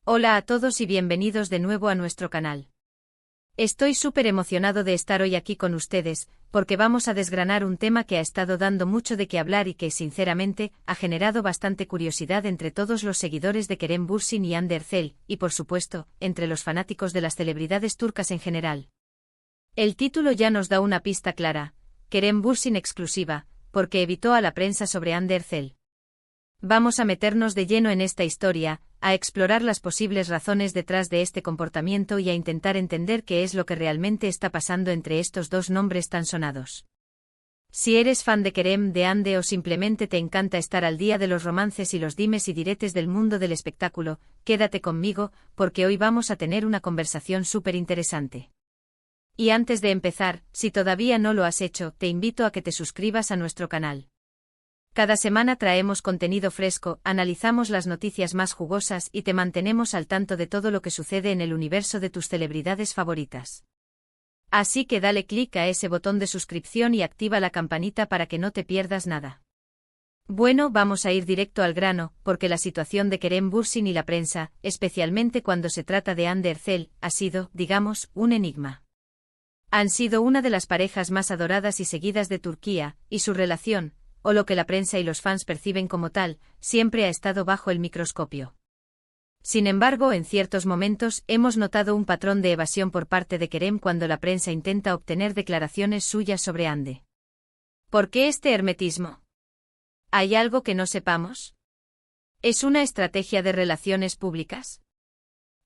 Hola a todos y bienvenidos de nuevo a nuestro canal. Estoy súper emocionado de estar hoy aquí con ustedes, porque vamos a desgranar un tema que ha estado dando mucho de qué hablar y que, sinceramente, ha generado bastante curiosidad entre todos los seguidores de Kerem Bürsin y Hande Erçel, y por supuesto, entre los fanáticos de las celebridades turcas en general. El título ya nos da una pista clara: Kerem Bürsin exclusiva, porque evitó a la prensa sobre Hande Erçel. Vamos a meternos de lleno en esta historia, a explorar las posibles razones detrás de este comportamiento y a intentar entender qué es lo que realmente está pasando entre estos dos nombres tan sonados. Si eres fan de Kerem, de Hande o simplemente te encanta estar al día de los romances y los dimes y diretes del mundo del espectáculo, quédate conmigo, porque hoy vamos a tener una conversación súper interesante. Y antes de empezar, si todavía no lo has hecho, te invito a que te suscribas a nuestro canal. Cada semana traemos contenido fresco, analizamos las noticias más jugosas y te mantenemos al tanto de todo lo que sucede en el universo de tus celebridades favoritas. Así que dale clic a ese botón de suscripción y activa la campanita para que no te pierdas nada. Bueno, vamos a ir directo al grano, porque la situación de Kerem Bürsin y la prensa, especialmente cuando se trata de Hande Erçel, ha sido, digamos, un enigma. Han sido una de las parejas más adoradas y seguidas de Turquía, y su relación, o lo que la prensa y los fans perciben como tal, siempre ha estado bajo el microscopio. Sin embargo, en ciertos momentos hemos notado un patrón de evasión por parte de Kerem cuando la prensa intenta obtener declaraciones suyas sobre Hande. ¿Por qué este hermetismo? ¿Hay algo que no sepamos? ¿Es una estrategia de relaciones públicas?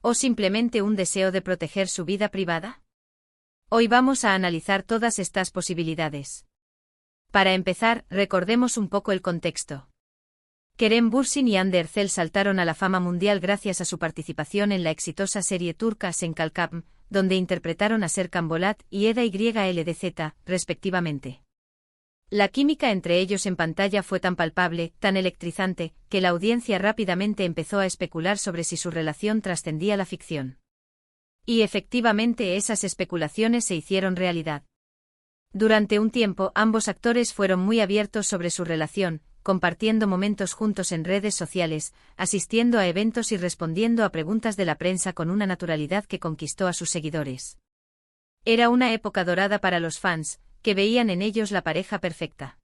¿O simplemente un deseo de proteger su vida privada? Hoy vamos a analizar todas estas posibilidades. Para empezar, recordemos un poco el contexto. Kerem Bürsin y Hande Erçel saltaron a la fama mundial gracias a su participación en la exitosa serie turca Sen Kalkam, donde interpretaron a Serkan Bolat y Eda YLDZ, respectivamente. La química entre ellos en pantalla fue tan palpable, tan electrizante, que la audiencia rápidamente empezó a especular sobre si su relación trascendía la ficción. Y efectivamente esas especulaciones se hicieron realidad. Durante un tiempo ambos actores fueron muy abiertos sobre su relación, compartiendo momentos juntos en redes sociales, asistiendo a eventos y respondiendo a preguntas de la prensa con una naturalidad que conquistó a sus seguidores. Era una época dorada para los fans, que veían en ellos la pareja perfecta.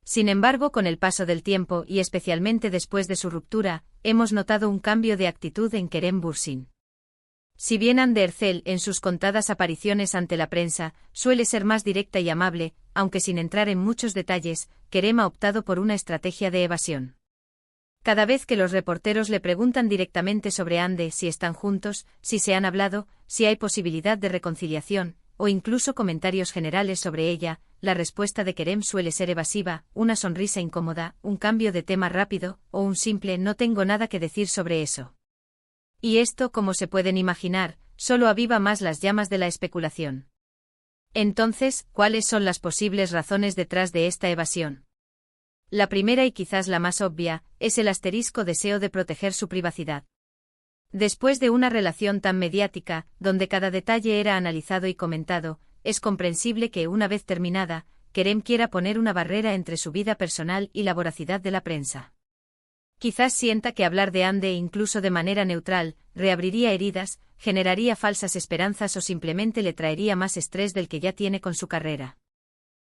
Sin embargo, con el paso del tiempo y especialmente después de su ruptura, hemos notado un cambio de actitud en Kerem Bürsin. Si bien Hande Erçel, en sus contadas apariciones ante la prensa, suele ser más directa y amable, aunque sin entrar en muchos detalles, Kerem ha optado por una estrategia de evasión. Cada vez que los reporteros le preguntan directamente sobre Hande, si están juntos, si se han hablado, si hay posibilidad de reconciliación, o incluso comentarios generales sobre ella, la respuesta de Kerem suele ser evasiva, una sonrisa incómoda, un cambio de tema rápido, o un simple "no tengo nada que decir sobre eso". Y esto, como se pueden imaginar, solo aviva más las llamas de la especulación. Entonces, ¿cuáles son las posibles razones detrás de esta evasión? La primera y quizás la más obvia, es el asterisco deseo de proteger su privacidad. Después de una relación tan mediática, donde cada detalle era analizado y comentado, es comprensible que, una vez terminada, Kerem quiera poner una barrera entre su vida personal y la voracidad de la prensa. Quizás sienta que hablar de Hande incluso de manera neutral, reabriría heridas, generaría falsas esperanzas o simplemente le traería más estrés del que ya tiene con su carrera.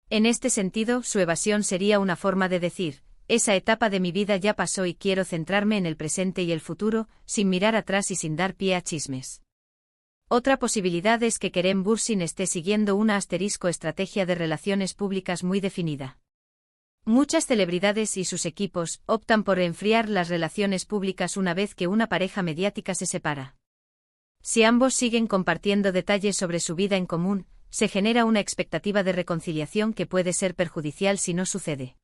En este sentido, su evasión sería una forma de decir: esa etapa de mi vida ya pasó y quiero centrarme en el presente y el futuro, sin mirar atrás y sin dar pie a chismes. Otra posibilidad es que Kerem Bürsin esté siguiendo una estrategia de relaciones públicas muy definida. Muchas celebridades y sus equipos optan por enfriar las relaciones públicas una vez que una pareja mediática se separa. Si ambos siguen compartiendo detalles sobre su vida en común, se genera una expectativa de reconciliación que puede ser perjudicial si no sucede.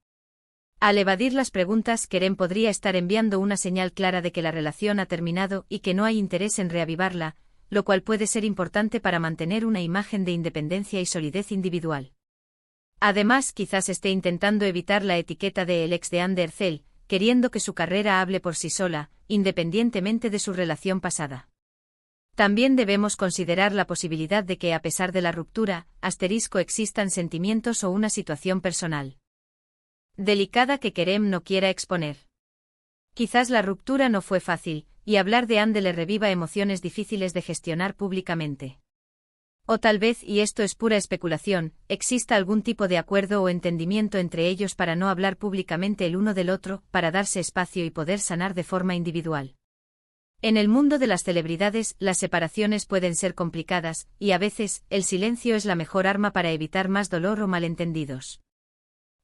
Al evadir las preguntas, Kerem podría estar enviando una señal clara de que la relación ha terminado y que no hay interés en reavivarla, lo cual puede ser importante para mantener una imagen de independencia y solidez individual. Además, quizás esté intentando evitar la etiqueta de el ex de Hande Erçel, queriendo que su carrera hable por sí sola, independientemente de su relación pasada. También debemos considerar la posibilidad de que, a pesar de la ruptura, existan sentimientos o una situación personal delicada que Kerem no quiera exponer. Quizás la ruptura no fue fácil, y hablar de Ande le reviva emociones difíciles de gestionar públicamente. O tal vez, y esto es pura especulación, exista algún tipo de acuerdo o entendimiento entre ellos para no hablar públicamente el uno del otro, para darse espacio y poder sanar de forma individual. En el mundo de las celebridades, las separaciones pueden ser complicadas, y a veces, el silencio es la mejor arma para evitar más dolor o malentendidos.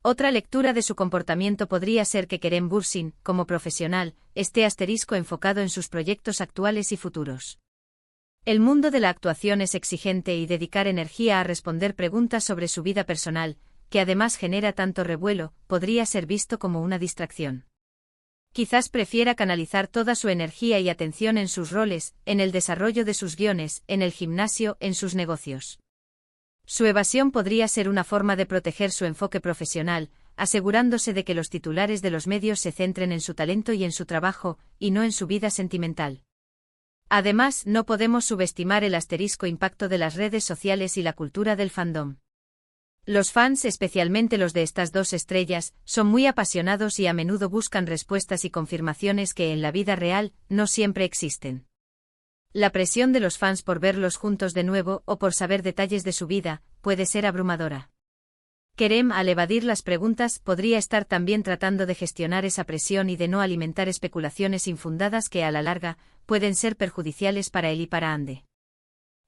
Otra lectura de su comportamiento podría ser que Kerem Bürsin, como profesional, esté enfocado en sus proyectos actuales y futuros. El mundo de la actuación es exigente y dedicar energía a responder preguntas sobre su vida personal, que además genera tanto revuelo, podría ser visto como una distracción. Quizás prefiera canalizar toda su energía y atención en sus roles, en el desarrollo de sus guiones, en el gimnasio, en sus negocios. Su evasión podría ser una forma de proteger su enfoque profesional, asegurándose de que los titulares de los medios se centren en su talento y en su trabajo, y no en su vida sentimental. Además, no podemos subestimar el impacto de las redes sociales y la cultura del fandom. Los fans, especialmente los de estas dos estrellas, son muy apasionados y a menudo buscan respuestas y confirmaciones que en la vida real no siempre existen. La presión de los fans por verlos juntos de nuevo o por saber detalles de su vida puede ser abrumadora. Kerem, al evadir las preguntas, podría estar también tratando de gestionar esa presión y de no alimentar especulaciones infundadas que, a la larga, pueden ser perjudiciales para él y para Ande.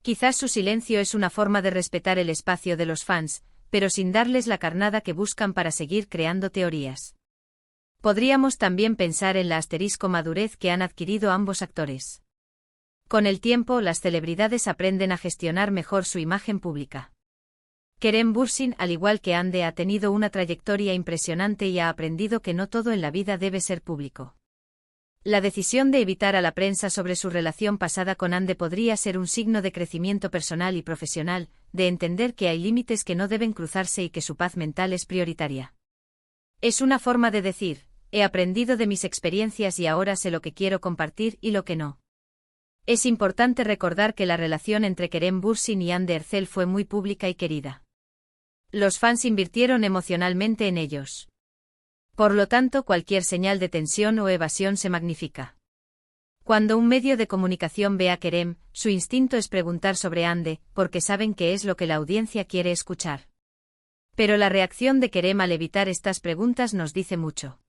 Quizás su silencio es una forma de respetar el espacio de los fans, pero sin darles la carnada que buscan para seguir creando teorías. Podríamos también pensar en la madurez que han adquirido ambos actores. Con el tiempo, las celebridades aprenden a gestionar mejor su imagen pública. Kerem Bürsin, al igual que Ande, ha tenido una trayectoria impresionante y ha aprendido que no todo en la vida debe ser público. La decisión de evitar a la prensa sobre su relación pasada con Ande podría ser un signo de crecimiento personal y profesional, de entender que hay límites que no deben cruzarse y que su paz mental es prioritaria. Es una forma de decir, he aprendido de mis experiencias y ahora sé lo que quiero compartir y lo que no. Es importante recordar que la relación entre Kerem Bürsin y Ande Erçel fue muy pública y querida. Los fans invirtieron emocionalmente en ellos. Por lo tanto, cualquier señal de tensión o evasión se magnifica. Cuando un medio de comunicación ve a Kerem, su instinto es preguntar sobre Ande, porque saben que es lo que la audiencia quiere escuchar. Pero la reacción de Kerem al evitar estas preguntas nos dice mucho.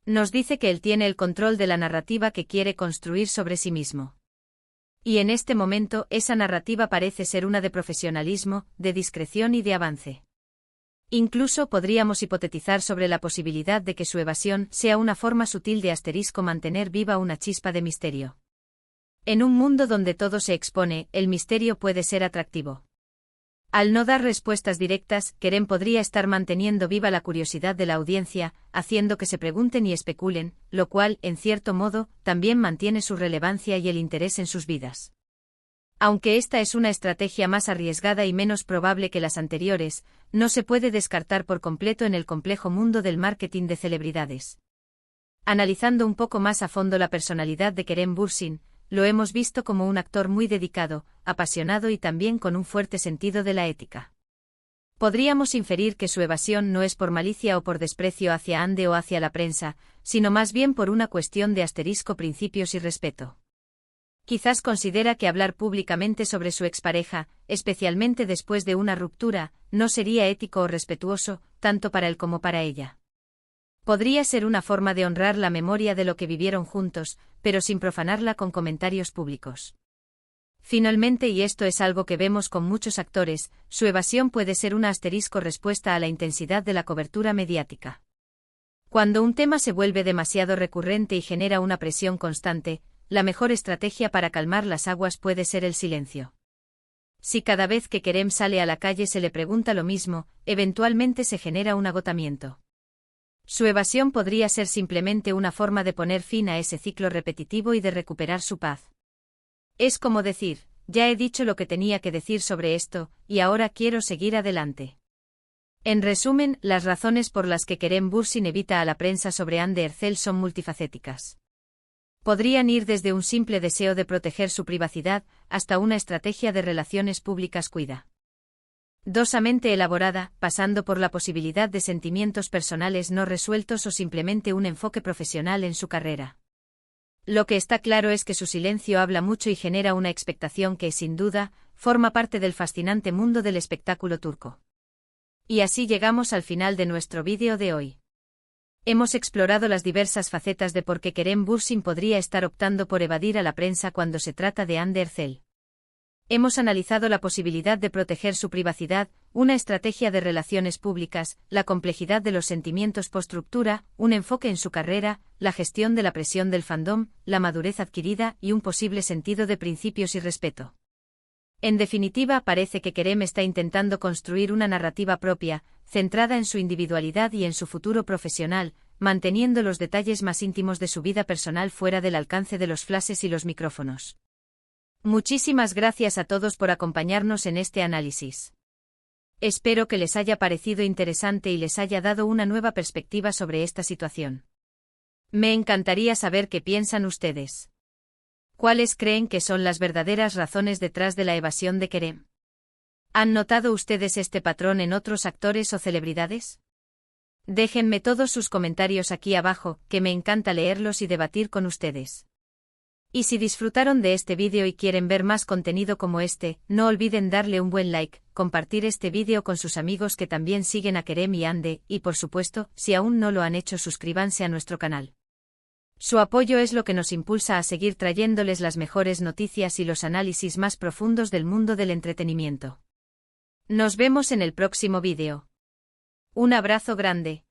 Nos dice que él tiene el control de la narrativa que quiere construir sobre sí mismo. Y en este momento, esa narrativa parece ser una de profesionalismo, de discreción y de avance. Incluso podríamos hipotetizar sobre la posibilidad de que su evasión sea una forma sutil de mantener viva una chispa de misterio. En un mundo donde todo se expone, el misterio puede ser atractivo. Al no dar respuestas directas, Kerem podría estar manteniendo viva la curiosidad de la audiencia, haciendo que se pregunten y especulen, lo cual, en cierto modo, también mantiene su relevancia y el interés en sus vidas. Aunque esta es una estrategia más arriesgada y menos probable que las anteriores, no se puede descartar por completo en el complejo mundo del marketing de celebridades. Analizando un poco más a fondo la personalidad de Kerem Bürsin, lo hemos visto como un actor muy dedicado, apasionado y también con un fuerte sentido de la ética. Podríamos inferir que su evasión no es por malicia o por desprecio hacia Ande o hacia la prensa, sino más bien por una cuestión de principios y respeto. Quizás considera que hablar públicamente sobre su expareja, especialmente después de una ruptura, no sería ético o respetuoso, tanto para él como para ella. Podría ser una forma de honrar la memoria de lo que vivieron juntos, pero sin profanarla con comentarios públicos. Finalmente, y esto es algo que vemos con muchos actores, su evasión puede ser una respuesta a la intensidad de la cobertura mediática. Cuando un tema se vuelve demasiado recurrente y genera una presión constante, la mejor estrategia para calmar las aguas puede ser el silencio. Si cada vez que Kerem sale a la calle se le pregunta lo mismo, eventualmente se genera un agotamiento. Su evasión podría ser simplemente una forma de poner fin a ese ciclo repetitivo y de recuperar su paz. Es como decir, ya he dicho lo que tenía que decir sobre esto, y ahora quiero seguir adelante. En resumen, las razones por las que Kerem Bürsin evita a la prensa sobre Ande Erçel son multifacéticas. Podrían ir desde un simple deseo de proteger su privacidad, hasta una estrategia de relaciones públicas cuidadosamente elaborada, pasando por la posibilidad de sentimientos personales no resueltos o simplemente un enfoque profesional en su carrera. Lo que está claro es que su silencio habla mucho y genera una expectación que, sin duda, forma parte del fascinante mundo del espectáculo turco. Y así llegamos al final de nuestro vídeo de hoy. Hemos explorado las diversas facetas de por qué Kerem Bürsin podría estar optando por evadir a la prensa cuando se trata de Hande Erçel. Hemos analizado la posibilidad de proteger su privacidad, una estrategia de relaciones públicas, la complejidad de los sentimientos post-ruptura, un enfoque en su carrera, la gestión de la presión del fandom, la madurez adquirida y un posible sentido de principios y respeto. En definitiva, parece que Kerem está intentando construir una narrativa propia, centrada en su individualidad y en su futuro profesional, manteniendo los detalles más íntimos de su vida personal fuera del alcance de los flashes y los micrófonos. Muchísimas gracias a todos por acompañarnos en este análisis. Espero que les haya parecido interesante y les haya dado una nueva perspectiva sobre esta situación. Me encantaría saber qué piensan ustedes. ¿Cuáles creen que son las verdaderas razones detrás de la evasión de Kerem? ¿Han notado ustedes este patrón en otros actores o celebridades? Déjenme todos sus comentarios aquí abajo, que me encanta leerlos y debatir con ustedes. Y si disfrutaron de este vídeo y quieren ver más contenido como este, no olviden darle un buen like, compartir este vídeo con sus amigos que también siguen a Kerem y Hande, y por supuesto, si aún no lo han hecho, suscríbanse a nuestro canal. Su apoyo es lo que nos impulsa a seguir trayéndoles las mejores noticias y los análisis más profundos del mundo del entretenimiento. Nos vemos en el próximo vídeo. Un abrazo grande.